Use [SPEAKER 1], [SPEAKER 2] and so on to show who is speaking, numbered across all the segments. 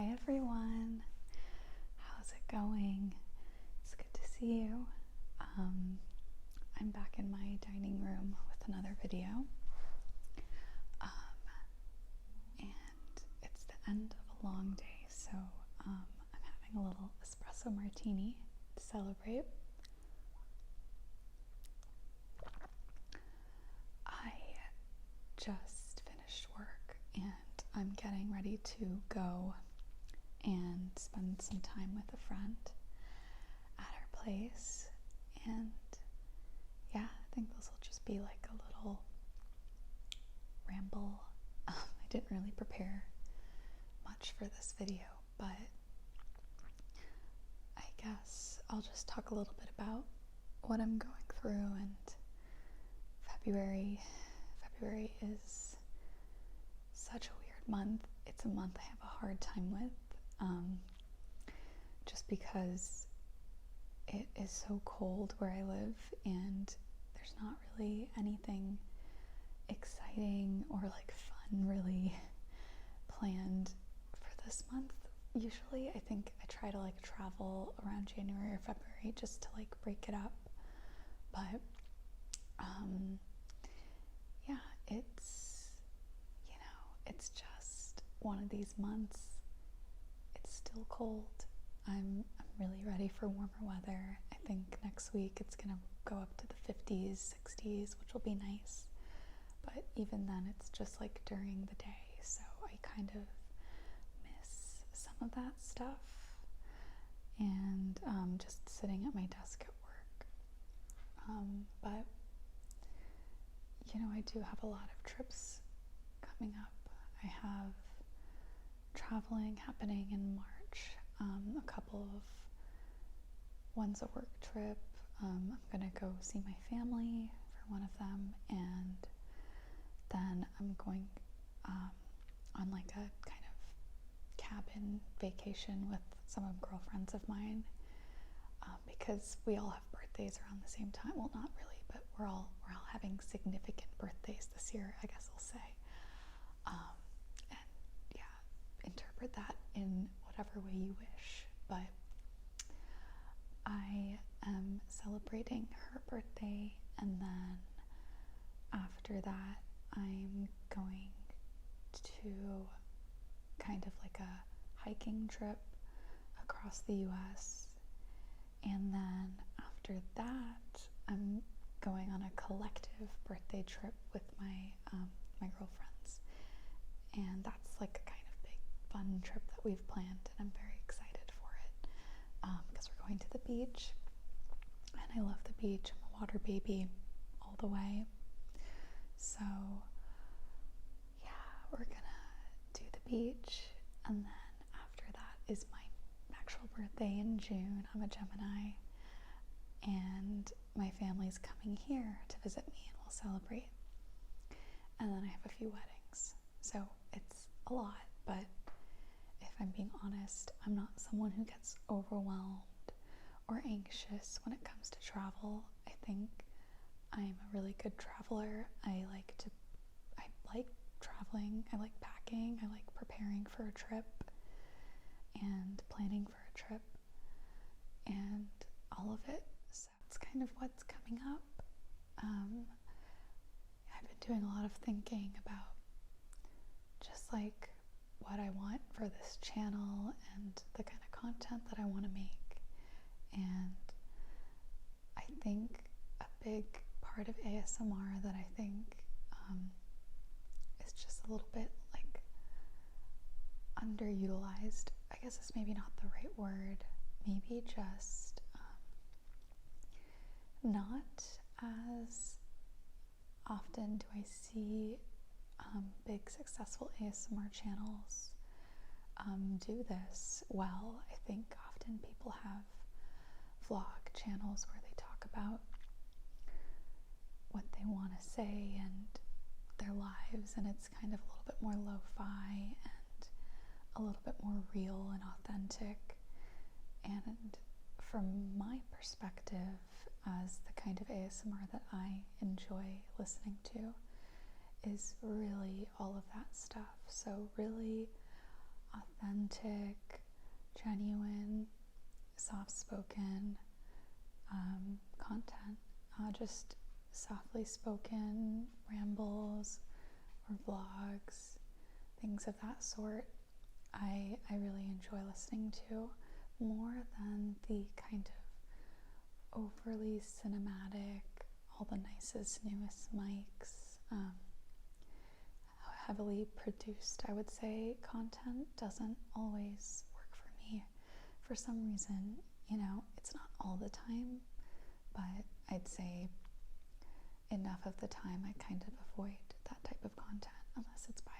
[SPEAKER 1] Hi everyone, how's it going? It's good to see you. I'm back in my dining room with another video, and it's the end of a long day, so I'm having a little espresso martini to celebrate. I just finished work and I'm getting ready to go and spend some time with a friend at her place, and yeah, I think this will just be like a little ramble. I didn't really prepare much for this video, but I guess I'll just talk a little bit about what I'm going through. And February is such a weird month. It's a month I have a hard time with, just because it is so cold where I live and there's not really anything exciting or like fun really planned for this month. Usually I think I try to like travel around January or February just to like break it up, but yeah, it's, you know, it's just one of these months. It's still cold. I'm really ready for warmer weather. I think next week it's gonna go up to the 50s, 60s, which will be nice. But even then, it's just like during the day, so I kind of miss some of that stuff. And just sitting at my desk at work. But you know, I do have a lot of trips coming up. I have traveling happening in March. A couple of, one's a work trip. I'm gonna go see my family for one of them, and then I'm going on like a kind of cabin vacation with some of girlfriends of mine, because we all have birthdays around the same time. Well, not really, but we're all having significant birthdays this year, I guess I'll say. And yeah, interpret that in whatever way you wish. But I am celebrating her birthday, and then after that I'm going to kind of like a hiking trip across the US, and then after that I'm going on a collective birthday trip with my my girlfriends, and that's like a kind of big fun trip that we've planned, and I'm very excited for it, because we're going to the beach, and I love the beach. I'm a water baby all the way. So yeah, we're gonna do the beach, and then after that is my actual birthday in June. I'm a Gemini, and my family's coming here to visit me, and we'll celebrate. And then I have a few weddings, so it's a lot. But if I'm being honest, I'm not someone who gets overwhelmed or anxious when it comes to travel. I think I'm a really good traveler. I like traveling. I like packing. I like preparing for a trip and planning for a trip and all of it. So it's kind of what's coming up. I've been doing a lot of thinking about just like what I want for this channel and the kind of content that I want to make. And I think a big part of ASMR that I think is just a little bit like underutilized, I guess is maybe not the right word, maybe just not as often do I see big successful ASMR channels do this well. I think often people have vlog channels where they talk about what they want to say and their lives, and it's kind of a little bit more lo-fi and a little bit more real and authentic. And from my perspective, as the kind of ASMR that I enjoy listening to, is really all of that stuff. So really authentic, genuine, soft-spoken content, just softly spoken rambles or vlogs, things of that sort. I really enjoy listening to, more than the kind of overly cinematic, all the nicest, newest mics, heavily produced, I would say, content doesn't always work for me. For some reason, it's not all the time, but I'd say enough of the time I kind of avoid that type of content, unless it's by,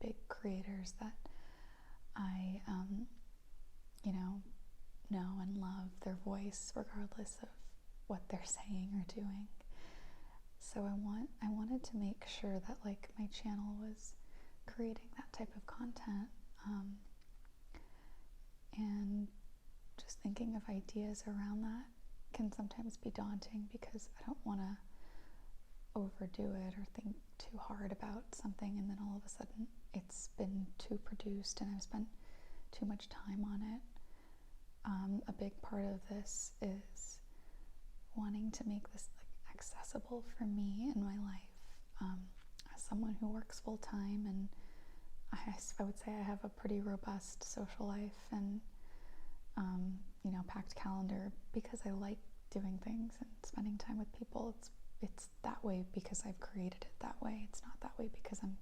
[SPEAKER 1] big creators that I, know and love their voice regardless of what they're saying or doing. So I wanted to make sure that like my channel was creating that type of content, and just thinking of ideas around that can sometimes be daunting because I don't want to overdo it or think too hard about something and then all of a sudden it's been too produced and I've spent too much time on it. A big part of this is wanting to make this like accessible for me in my life, as someone who works full-time, and I would say I have a pretty robust social life and packed calendar because I like doing things and spending time with people. It's that way because I've created it that way. It's not that way because I'm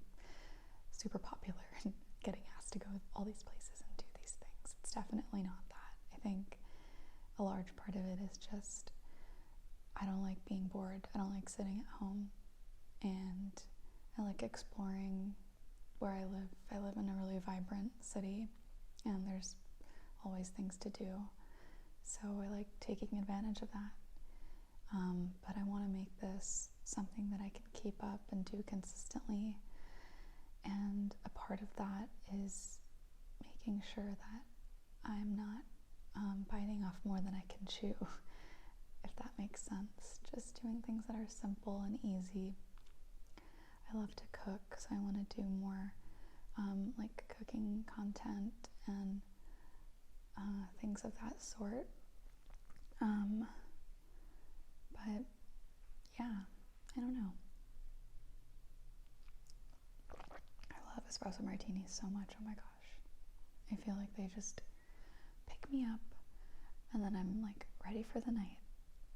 [SPEAKER 1] super popular and getting asked to go all these places and do these things. It's definitely not that. I think a large part of it is just I don't like being bored. I don't like sitting at home, and I like exploring where I live. I live in a really vibrant city and there's always things to do. So I like taking advantage of that. But I want to make this something that I can keep up and do consistently. And a part of that is making sure that I'm not biting off more than I can chew, if that makes sense. Just doing things that are simple and easy. I love to cook, so I want to do more like cooking content and things of that sort. But yeah, I don't know. I love espresso martinis so much. Oh my gosh. I feel like they just pick me up and then I'm like ready for the night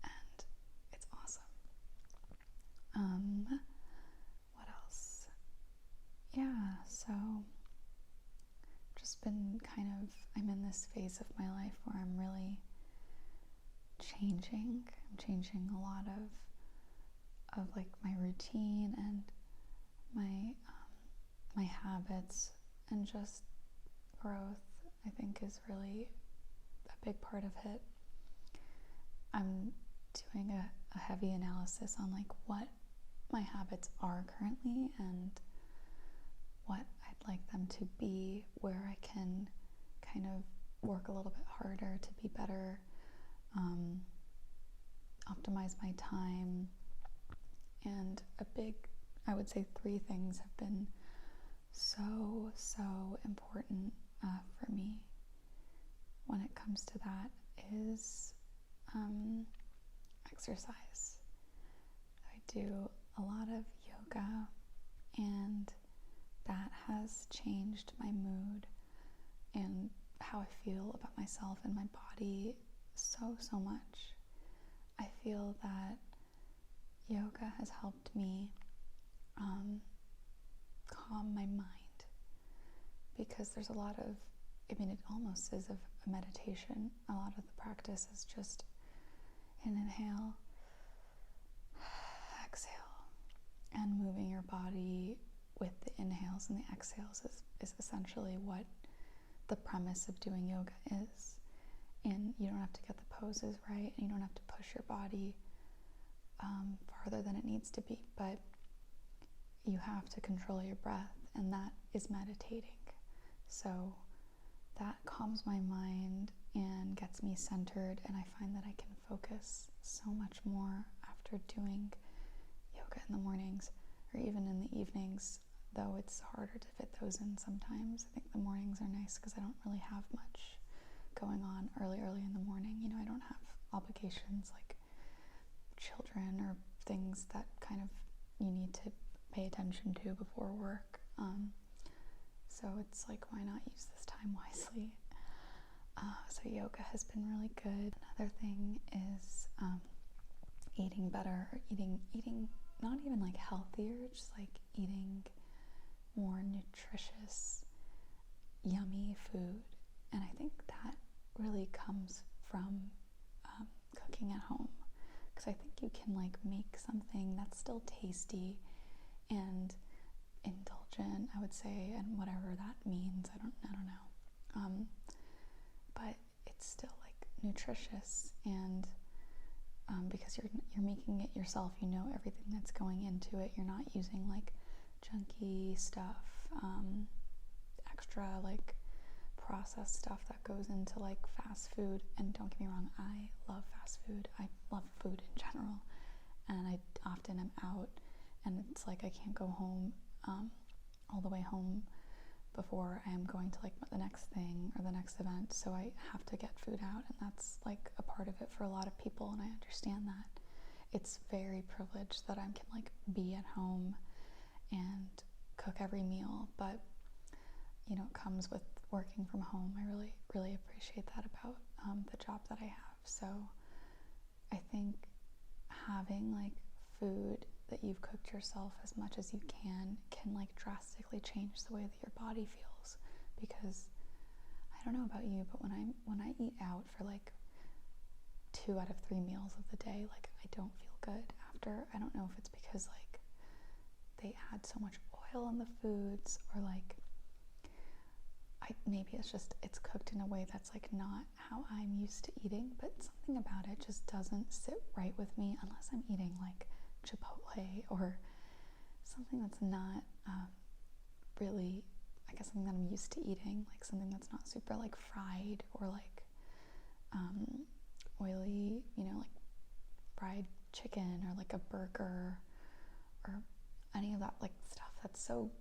[SPEAKER 1] and it's awesome. What else? Yeah, so just been I'm in this phase of my life where I'm really changing. I'm changing a lot of like my routine and my habits, and just growth, I think, is really a big part of it. I'm doing a heavy analysis on like what my habits are currently and what I'd like them to be, where I can kind of work a little bit harder to be better, optimize my time. And I would say 3 things have been so important for me when it comes to that is exercise. I do a lot of yoga, and that has changed my mood and how I feel about myself and my body so much. I feel that yoga has helped me calm my mind, because there's a lot of, it almost is a meditation. A lot of the practice is just an inhale, exhale, and moving your body with the inhales and the exhales is essentially what the premise of doing yoga is. And you don't have to get the poses right, and you don't have to push your body farther than it needs to be, but you have to control your breath, and that is meditating. So that calms my mind and gets me centered, and I find that I can focus so much more after doing yoga in the mornings or even in the evenings though it's harder to fit those in sometimes. I think the mornings are nice because I don't really have much going on early in the morning. You know, I don't have obligations like children or things that kind of you need to pay attention to before work. So it's like, why not use this time wisely? So yoga has been really good. Another thing is eating better, eating not even like healthier, just like eating more nutritious, yummy food. And I think that really comes from cooking at home, because I think you can like make something that's still tasty and indulgent, I would say, and whatever that means, I don't know, but it's still like nutritious, and because you're making it yourself, you know everything that's going into it. You're not using like junky stuff, extra like processed stuff that goes into like fast food. And don't get me wrong, I love fast food. I love food in general, and I often am out, and it's like I can't go home all the way home before I am going to like the next thing or the next event, so I have to get food out, and that's like a part of it for a lot of people, and I understand that. It's very privileged that I can like be at home and cook every meal, but you know, it comes with working from home. I really appreciate that about the job that I have. So I think having like food that you've cooked yourself as much as you can like drastically change the way that your body feels. Because I don't know about you, but when I eat out for like 2 out of 3 meals of the day, like I don't feel good after. I don't know if it's because like they add so much oil in the foods, or like maybe it's cooked in a way that's like not how I'm used to eating, but something about it just doesn't sit right with me unless I'm eating like Chipotle or something that's not really, I guess, something that I'm used to eating, like something that's not super like fried or like oily, you know, like fried chicken or like a burger or any of that like stuff that's so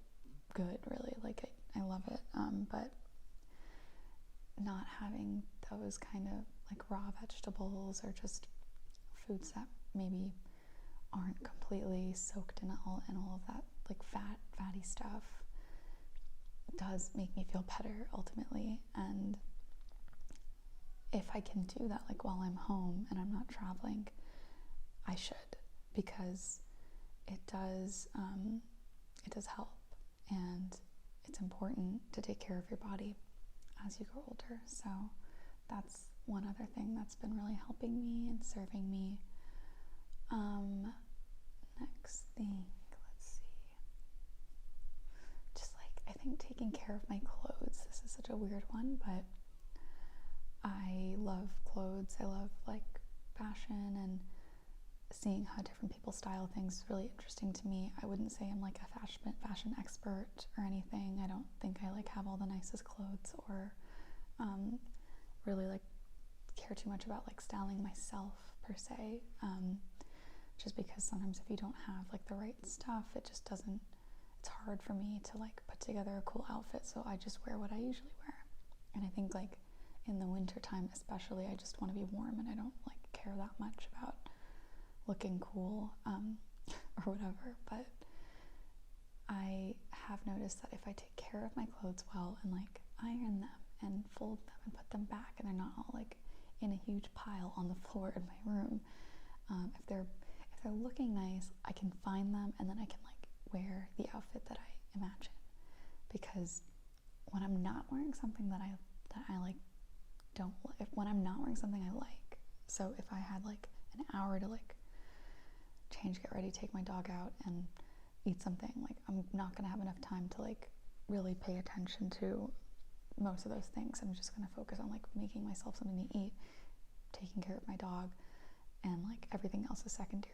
[SPEAKER 1] good, really. Like I love it, but not having those kind of like raw vegetables or just foods that maybe aren't completely soaked in all of that like fatty stuff does make me feel better ultimately. And if I can do that like while I'm home and I'm not traveling, I should, because it does help, and it's important to take care of your body as you grow older. So that's one other thing that's been really helping me and serving me. Next thing, let's see. Just like, I think taking care of my clothes. This is such a weird one, but I love clothes. I love like fashion, and seeing how different people style things is really interesting to me. I wouldn't say I'm like a fashion expert or anything. I don't think I like have all the nicest clothes, or really like care too much about like styling myself per se. Just because sometimes if you don't have like the right stuff, it's hard for me to like put together a cool outfit, so I just wear what I usually wear. And I think like in the winter time especially, I just want to be warm, and I don't like care that much about looking cool or whatever. But I have noticed that if I take care of my clothes well and like iron them and fold them and put them back, and they're not all like in a huge pile on the floor in my room, if they're looking nice, I can find them, and then I can like wear the outfit that I imagine. Because when I'm not wearing something that I like when I'm not wearing something I like, so if I had like an hour to like change, get ready, take my dog out and eat something, like I'm not gonna have enough time to like really pay attention to most of those things. I'm just gonna focus on like making myself something to eat, taking care of my dog, and like everything else is secondary.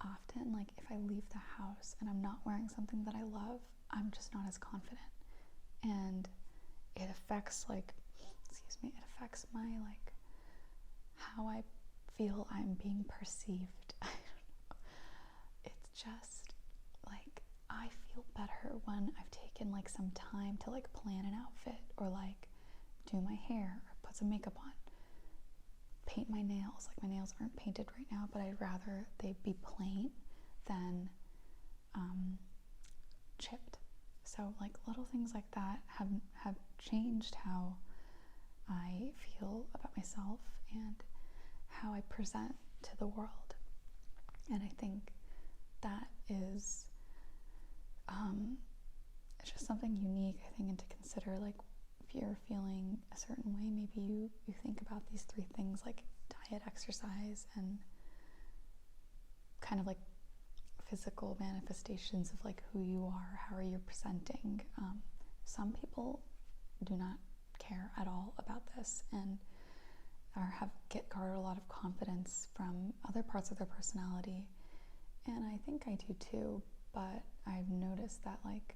[SPEAKER 1] Often, like if I leave the house and I'm not wearing something that I love, I'm just not as confident, and it affects my like how I feel I'm being perceived. I don't know. It's just like I feel better when I've taken like some time to like plan an outfit, or like do my hair, or put some makeup on, paint my nails. Like, my nails aren't painted right now, but I'd rather they be plain than chipped. So like little things like that have changed how I feel about myself and how I present to the world. And I think that is it's just something unique, I think, and to consider. Like, if you're feeling a certain way, maybe you think about these 3 things, like diet, exercise, and kind of like physical manifestations of like who you are, how are you presenting. Some people do not care at all about this and garner a lot of confidence from other parts of their personality, and I think I do too. But I've noticed that, like,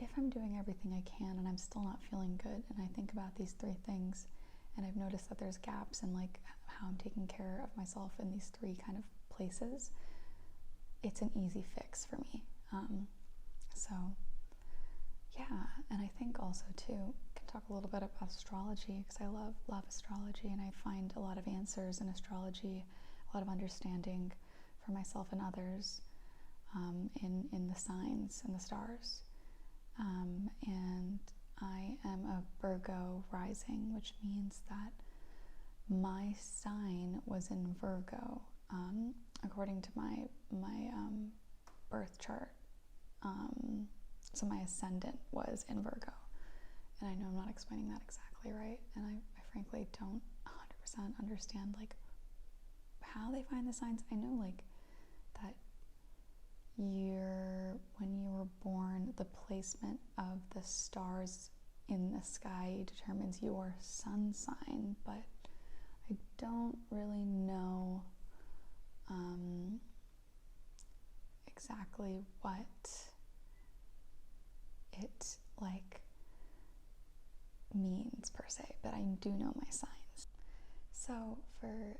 [SPEAKER 1] if I'm doing everything I can and I'm still not feeling good, and I think about these 3 things, and I've noticed that there's gaps in like how I'm taking care of myself in these 3 kind of places, it's an easy fix for me. So yeah, and I think also too, can talk a little bit about astrology, because I love astrology, and I find a lot of answers in astrology, a lot of understanding for myself and others in the signs and the stars. And I am a Virgo rising, which means that my sign was in Virgo, according to my birth chart. So my ascendant was in Virgo. And I know I'm not explaining that exactly right, and I frankly don't 100% understand like how they find the signs. I know like that when you were born, the placement of the stars in the sky determines your sun sign, but I don't really know exactly what it like means per se, but I do know my signs. So for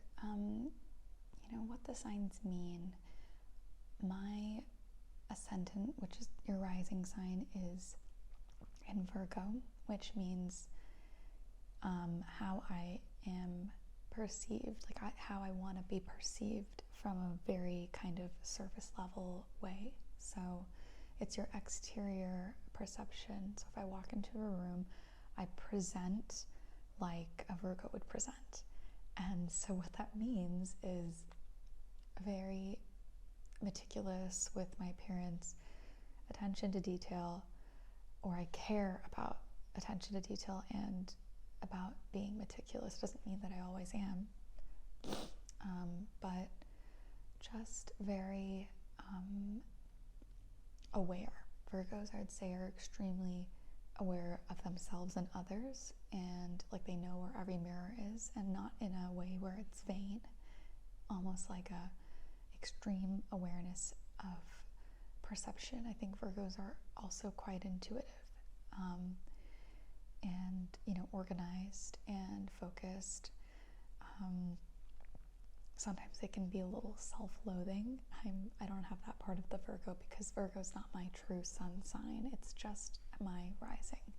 [SPEAKER 1] what the signs mean, my ascendant, which is your rising sign, is in Virgo, which means how I am perceived, like how I want to be perceived from a very kind of surface level way. So it's your exterior perception. So if I walk into a room, I present like a Virgo would present. And so what that means is very meticulous with my appearance, attention to detail, or I care about attention to detail and about being meticulous. Doesn't mean that I always am, but just very aware. Virgos, I would say, are extremely aware of themselves and others, and like they know where every mirror is, and not in a way where it's vain, almost like a extreme awareness of perception. I think Virgos are also quite intuitive, and organized and focused. Sometimes they can be a little self-loathing. I don't have that part of the Virgo, because Virgo's not my true sun sign. It's just my rising.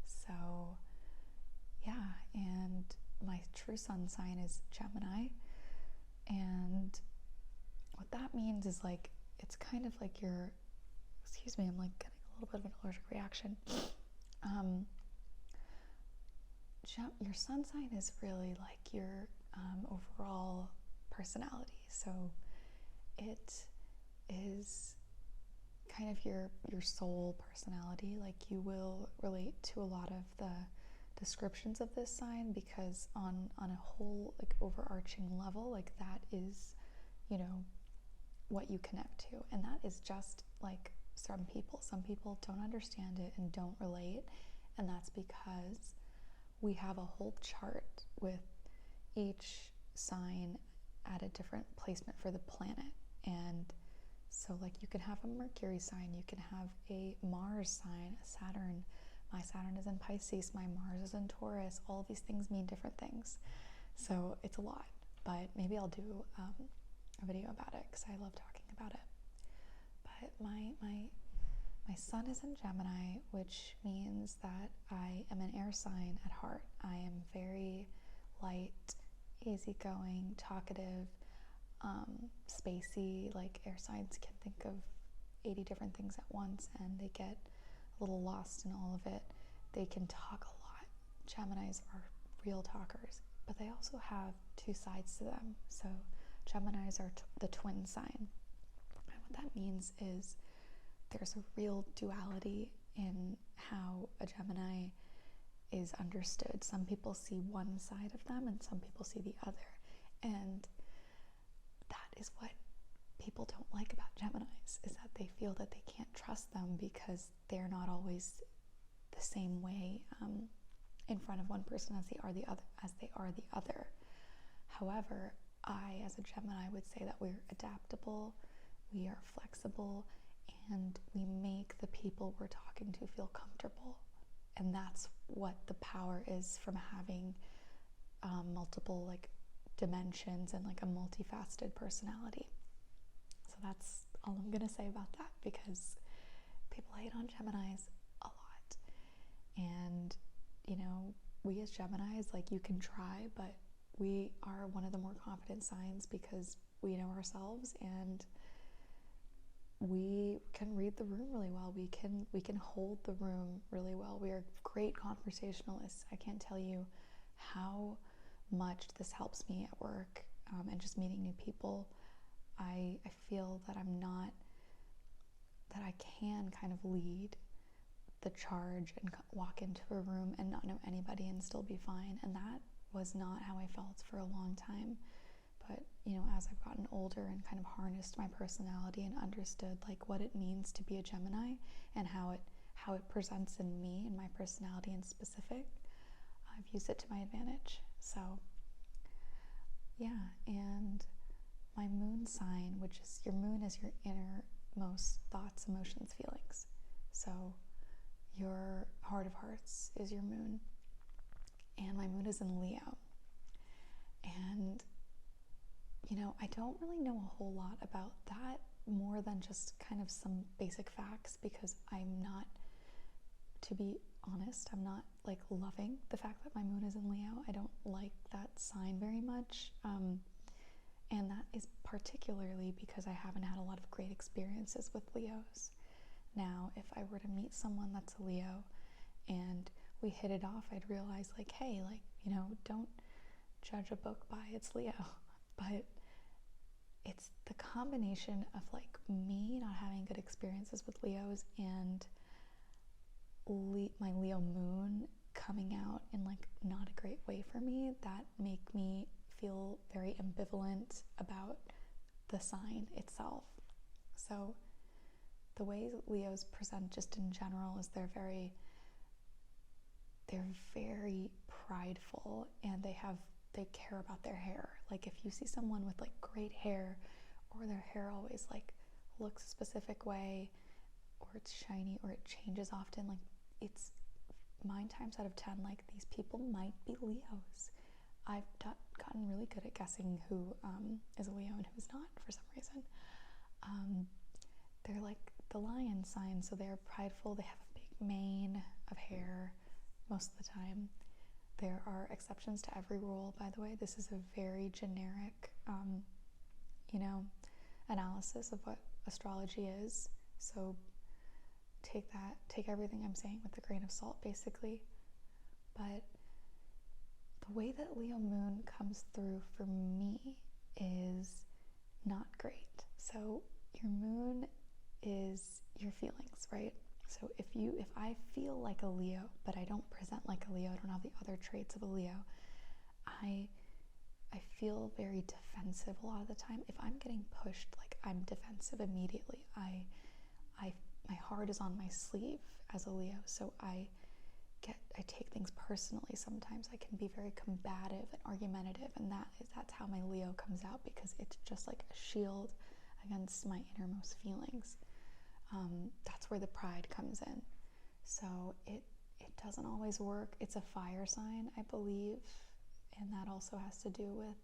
[SPEAKER 1] So yeah, and my true sun sign is Gemini, and what that means is like, it's kind of like your, excuse me, I'm like getting a little bit of an allergic reaction. Your sun sign is really like your overall personality. So it is kind of your soul personality. Like, you will relate to a lot of the descriptions of this sign, because on a whole, like, overarching level, like, that is, what you connect to. And that is just like some people don't understand it and don't relate, and that's because we have a whole chart with each sign at a different placement for the planet. And so like, you can have a Mercury sign, you can have a Mars sign, a Saturn. My Saturn is in Pisces, my Mars is in Taurus. All of these things mean different things. So it's a lot, but maybe I'll do a video about it, because I love talking about it. But my My sun is in Gemini, which means that I am an air sign at heart. I am very light, easygoing, talkative, spacey. Like, air signs can think of 80 different things at once and they get a little lost in all of it. They can talk a lot. Geminis are real talkers, but they also have two sides to them. So Geminis are the twin sign. And what that means is there's a real duality in how a Gemini is understood. Some people see one side of them and some people see the other. And that is what people don't like about Geminis, is that they feel that they can't trust them because they're not always the same way in front of one person as they are the other. However, I, as a Gemini, would say that we're adaptable, we are flexible, and we make the people we're talking to feel comfortable. And that's what the power is from having multiple like dimensions and like a multifaceted personality. So that's all I'm gonna say about that, because people hate on Geminis a lot. And you know, we as Geminis, like, you can try, but we are one of the more confident signs because we know ourselves and we can read the room really well. We can hold the room really well. We are great conversationalists. I can't tell you how much this helps me at work and just meeting new people. I feel that I can kind of lead the charge and walk into a room and not know anybody and still be fine. And that was not how I felt for a long time. But, you know, as I've gotten older and kind of harnessed my personality and understood like what it means to be a Gemini and how it presents in me and my personality in specific, I've used it to my advantage. So yeah, and my moon sign, which is your moon, is your innermost thoughts, emotions, feelings. So your heart of hearts is your moon, and my moon is in Leo. And you know, I don't really know a whole lot about that, more than just kind of some basic facts, because I'm not, to be honest, I'm not like loving the fact that my moon is in Leo. I don't like that sign very much. And that is particularly because I haven't had a lot of great experiences with Leos. Now, if I were to meet someone that's a Leo and we hit it off, I'd realize like, hey, like, you know, don't judge a book by its Leo. But it's the combination of like me not having good experiences with Leos and my Leo moon coming out in like not a great way for me that make me feel very ambivalent about the sign itself. So the way Leos present just in general is they're very prideful, and they care about their hair. Like, if you see someone with like great hair, or their hair always like looks a specific way, or it's shiny, or it changes often, like, it's 9 times out of 10 like these people might be Leos. I've gotten really good at guessing who is a Leo and who's not for some reason. They're like the lion sign, so they're prideful. They have a big mane of hair most of the time. There are exceptions to every rule, by the way. This is a very generic, analysis of what astrology is. So take everything I'm saying with a grain of salt, basically. But the way that Leo moon comes through for me is not great. So your moon is your feelings, right? So if I feel like a Leo, but I don't present like a Leo, I don't have the other traits of a Leo, I feel very defensive a lot of the time. If I'm getting pushed, like, I'm defensive immediately. My heart is on my sleeve as a Leo, so I take things personally sometimes. I can be very combative and argumentative, and that's how my Leo comes out, because it's just like a shield against my innermost feelings. That's where the pride comes in. So it doesn't always work. It's a fire sign, I believe, and that also has to do with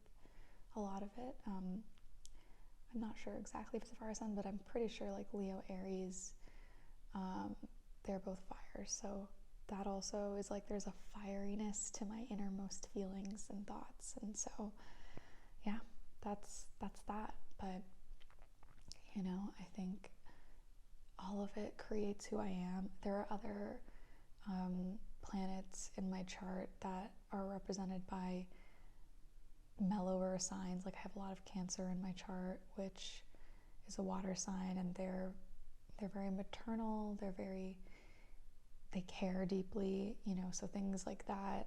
[SPEAKER 1] a lot of it. I'm not sure exactly if it's a fire sign, but I'm pretty sure like Leo, Aries, they're both fire. So that also is like there's a fieriness to my innermost feelings and thoughts. And so, yeah, that's that. But, you know, I think all of it creates who I am. There are other planets in my chart that are represented by mellower signs. Like I have a lot of Cancer in my chart, which is a water sign, and they're very maternal. They care deeply, you know, so things like that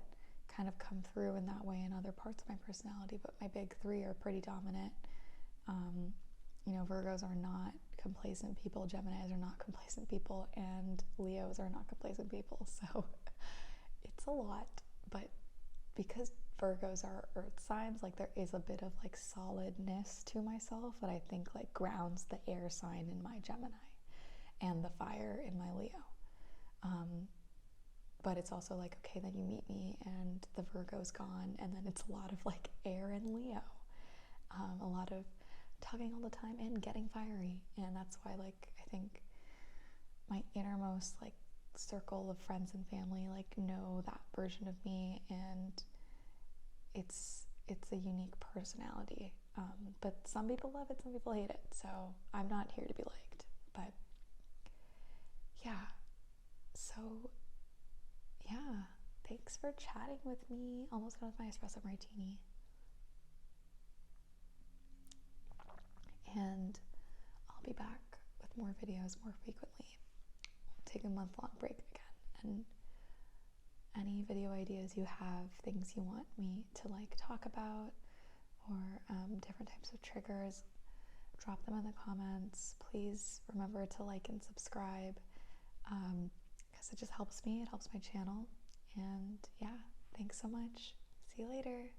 [SPEAKER 1] kind of come through in that way in other parts of my personality. But my big three are pretty dominant. You know, Virgos are not complacent people, Geminis are not complacent people, and Leos are not complacent people. So it's a lot, but because Virgos are earth signs, like there is a bit of like solidness to myself that I think like grounds the air sign in my Gemini and the fire in my Leo. But it's also like, okay, then you meet me and the Virgo's gone, and then it's a lot of like air and Leo, a lot of talking all the time and getting fiery. And that's why, like, I think my innermost like circle of friends and family like know that version of me, and it's a unique personality. But some people love it, some people hate it, so I'm not here to be liked. But yeah, so yeah, thanks for chatting with me. Almost done with my espresso martini. And I'll be back with more videos more frequently. We'll take a month-long break again. And any video ideas you have, things you want me to like talk about, or different types of triggers, drop them in the comments. Please remember to like and subscribe, because it just helps me, it helps my channel. And yeah, thanks so much. See you later.